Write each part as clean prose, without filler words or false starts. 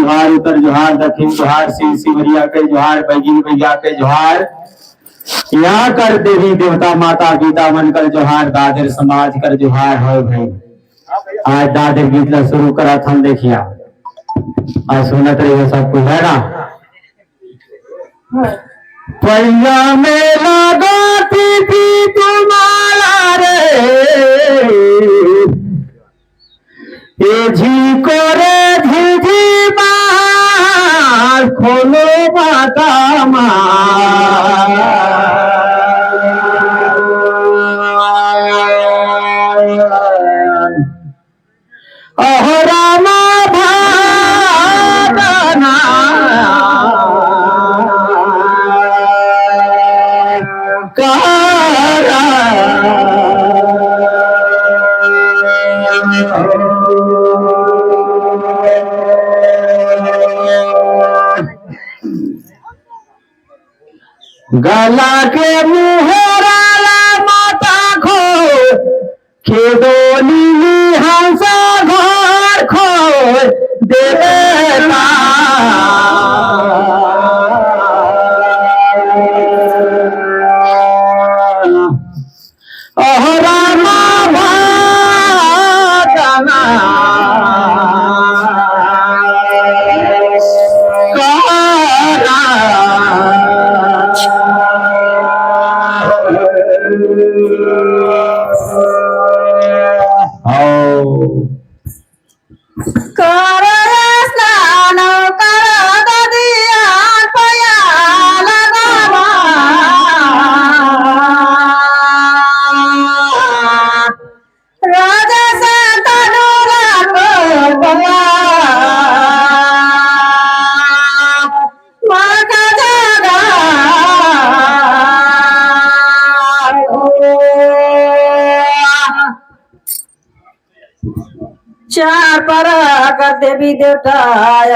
जोहार, उत्तर जोहार, दक्षिण जोहार, शिव शिवरिया के जोहार, बैगिन भैया के जोहार, यहाँ कर देवी देवता माता गीता मन कर जोहार, दादर समाज कर जोहार हो भाई। आज दादर गीत ला शुरू करा था देखिया, आज सुनत रहिए सब कुछ है ना। पैया में लगाती थी तुम्हारा रे, ये झी को रे झी बाहर खोलो माता माँ, अहरामा भागना गला के मुहरा माता खो खेदोली हंसा घर खो देना अहरामा भागना चार पर कर देवी देवता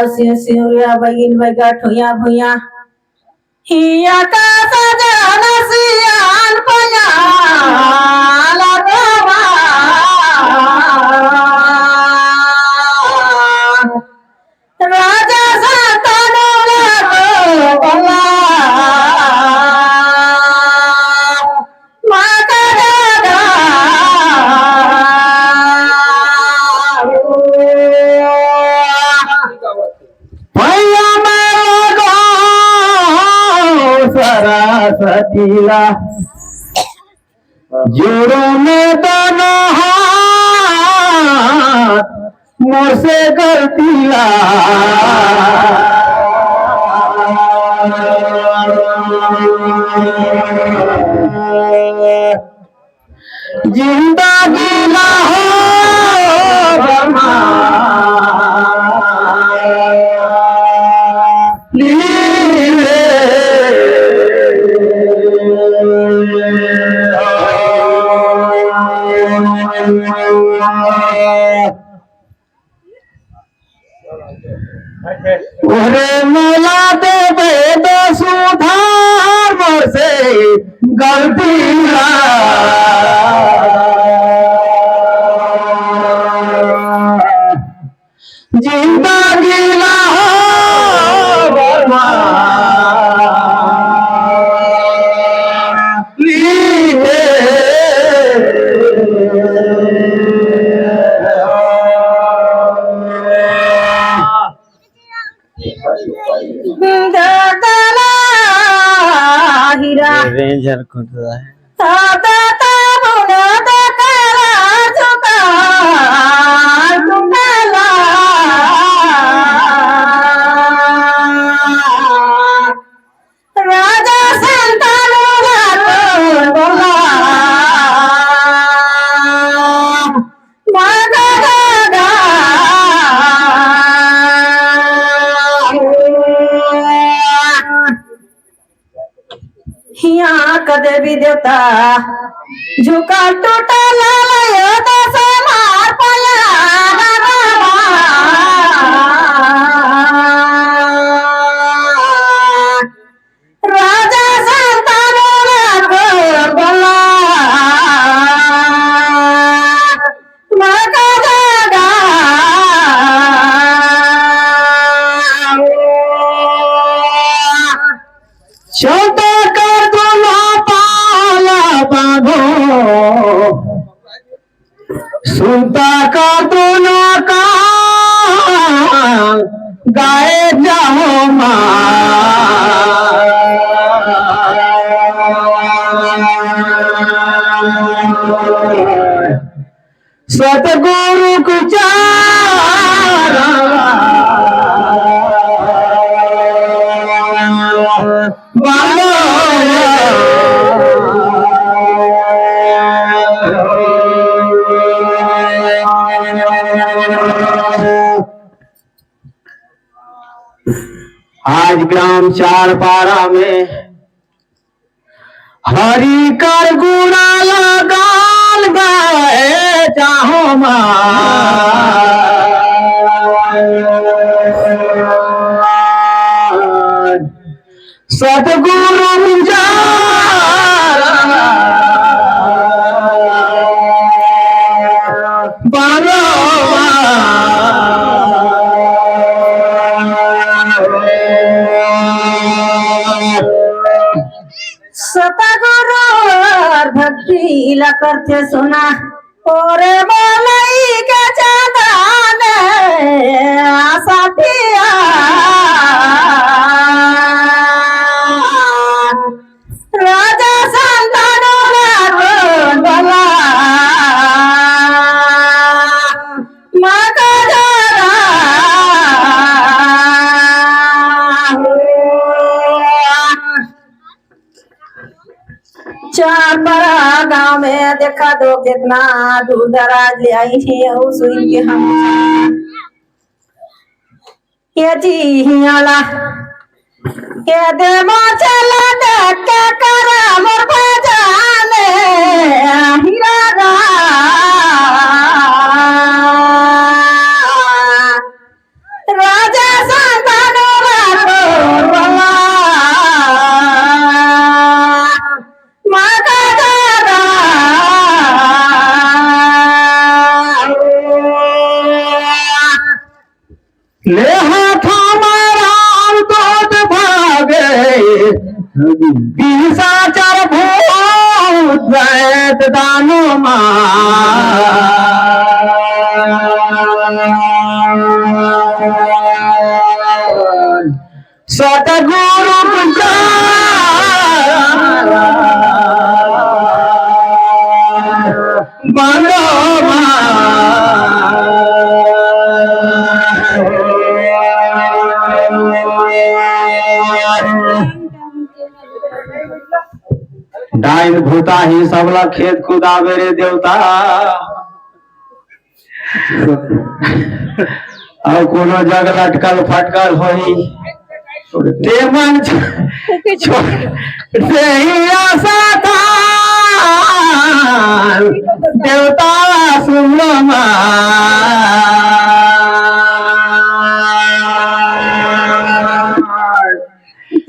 सिंह बगिन बगा ठुया भुया हिया का सजना सियान पया लगवा राजा संतनु लगवा सरस्वतीला जोड़ों में दोनों हाथ मोर से गलतीला जिंदगी ना हो ब्रह्मा ओरे मोला देवे तो सुधार मोर से गलती जिंदगी ना हो रेंजर खुद है राजा संतानु यहाँ का देवी देवता झुका टूटा लाया दस मार पाया राजा संतानु बोला आज ग्राम चार पारा में हरि कर गुणा लगाल गाए चाहो सतगुरु सतगुरु भक्ति ला करते सुना और बोलई के चांदान साथिया राजा संतानो बोला चार बड़ा गांव में देखा दो कितना दूर दराज ले आई है सुई के हम ये जी आला के दे चला देख के कर मोर भजाने हीरा गा राजा संतानो बोला ले हाथा माराम तोत भागे बीसा चार भूत वैत दानो सतगुरु बनो डाइन भूता ही सबला खेत खुदावे रे देवता और कोनो जग लटकल फटकल होई ते मन से ही आशा था देवता सुन लो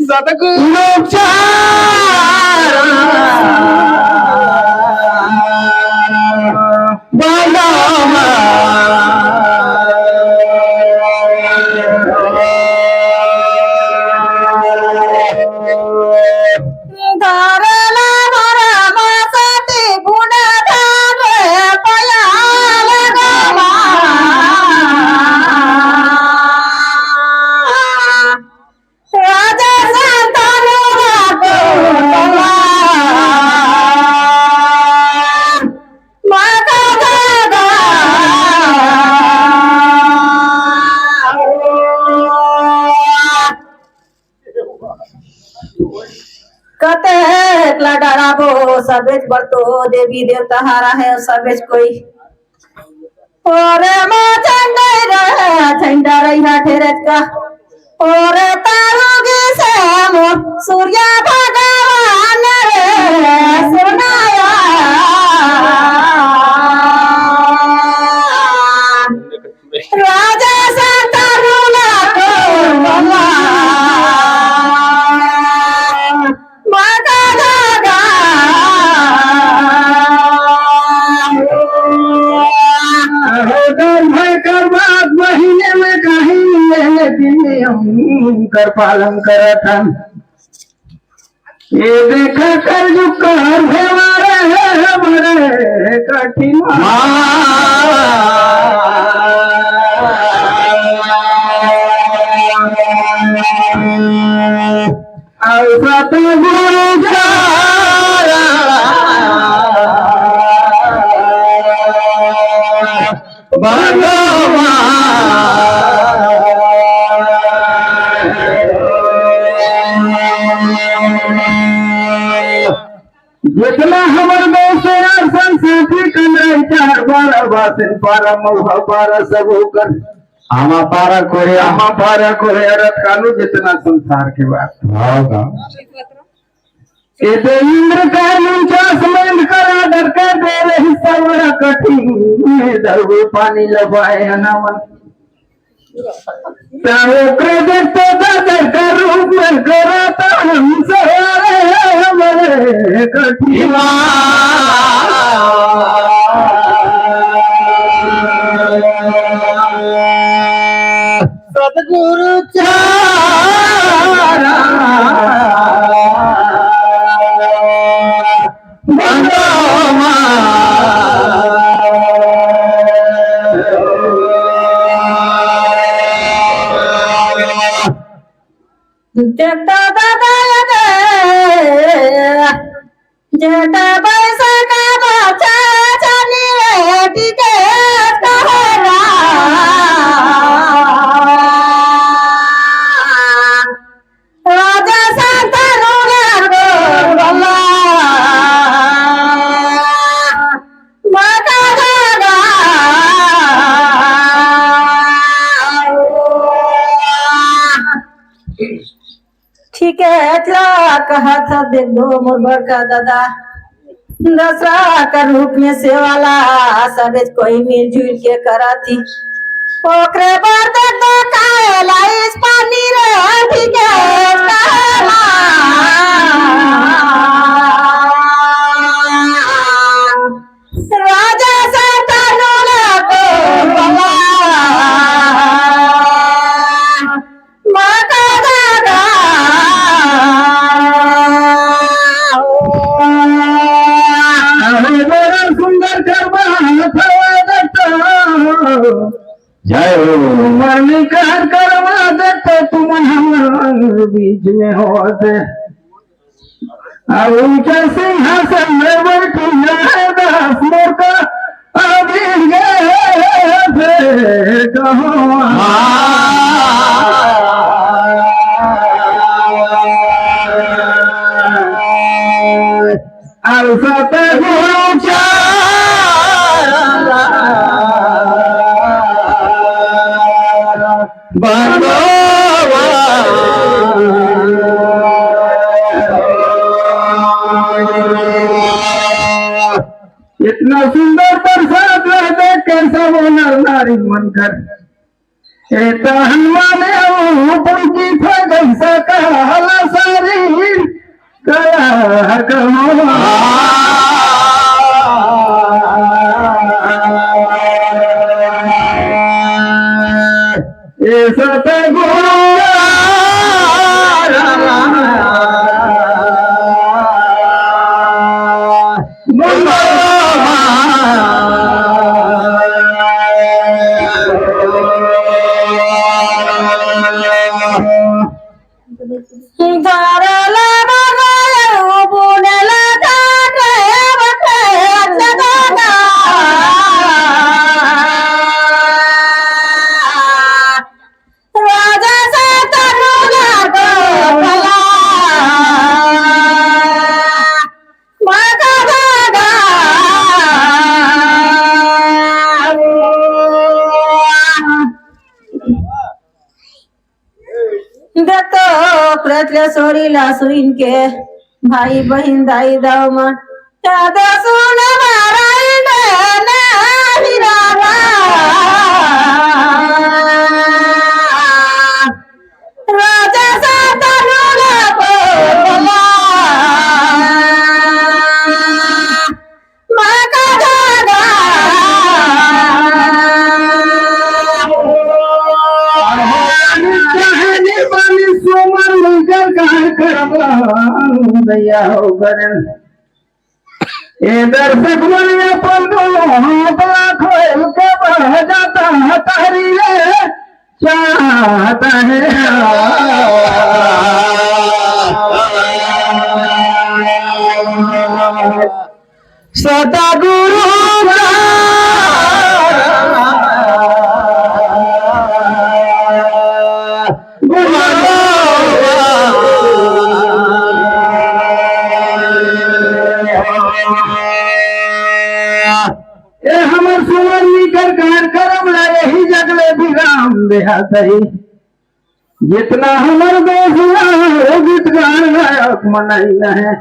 सतगुरु कहते हैं एकला डराबो सबेज बरतो देवी देवता हारा है सबेज कोई और मां चंडे रहे ठंडा रही है ठेरज का और तारोगे से मोर सूर्य भगवान रे सुनाया राजा संतानु को ममा महीने में कहीं कर पालन करत हम ये देखा कर जो कर हमारे कठिन जितना हमर संस्कृति चार बार बासिन पारा मौहा पारा सब कर आमा पारा कोरे आमा पारा कोरे अरत कालू जितना संसार के बात होगा ये तो इंद्र कालू चासमंद करा डर कर दे रही सर्वरा कठिन दरबो पानी लबाए अनामन देखते दर का रूप में कराता हम सवारे हमारे कठिन सतगुरु चारा देखता दादा जेठा पैसा का बच्चा चली रे टिकट कहरा राजा संतानु गो गला माता दादा ठीक है इतना कहा था देख दो मोर बड़का दादा दशहरा का रूप में सेवाला सब कोई मिलजुल के करा थी ओकरे बाद तो काला इस पानी रे ठीक है काला राजा संतानु को बला माता दादा बड़ा सुंदर करवा जय हो मरने कार करवा देते तुम हम बीच में होते अब ऊंचा सिंहासन में बैठी है दास मोर का अभी गए थे कहो अलसत गुरु चारा इतना सुंदर प्रसाद देख कर सब नर नारी मन कर हनुमान की फैसा कहला सारी कया कहो सत गुरु धारला बगायो बुनला धारे बटे दादा राजा संतानु को बला माता दादा देखो प्रत्य सोरीला सुइन के भाई बहन दाई दाव मन दादा सुन मारायण नाही रावा राजा संतानु को बला माता दादा सोमर मिलकर कहा कर दैया हो गरन ए दर्शक मन अपन बड़ा खोल के बढ़ जाता तारी रे चाहता है सदा गुरु हमर सुमन निकर कर करम यही जगले विराम संदेहा सही जितना हमर दोस्त गीत गान गायक मनाई है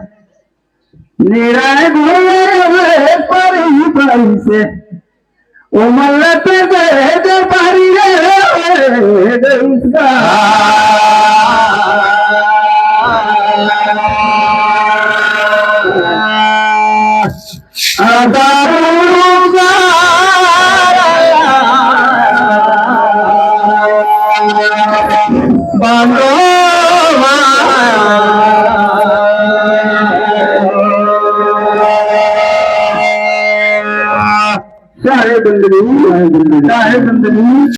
निराय भोले परी परी से ओ मल्लत दे पारी रे इसका सारे बंदरी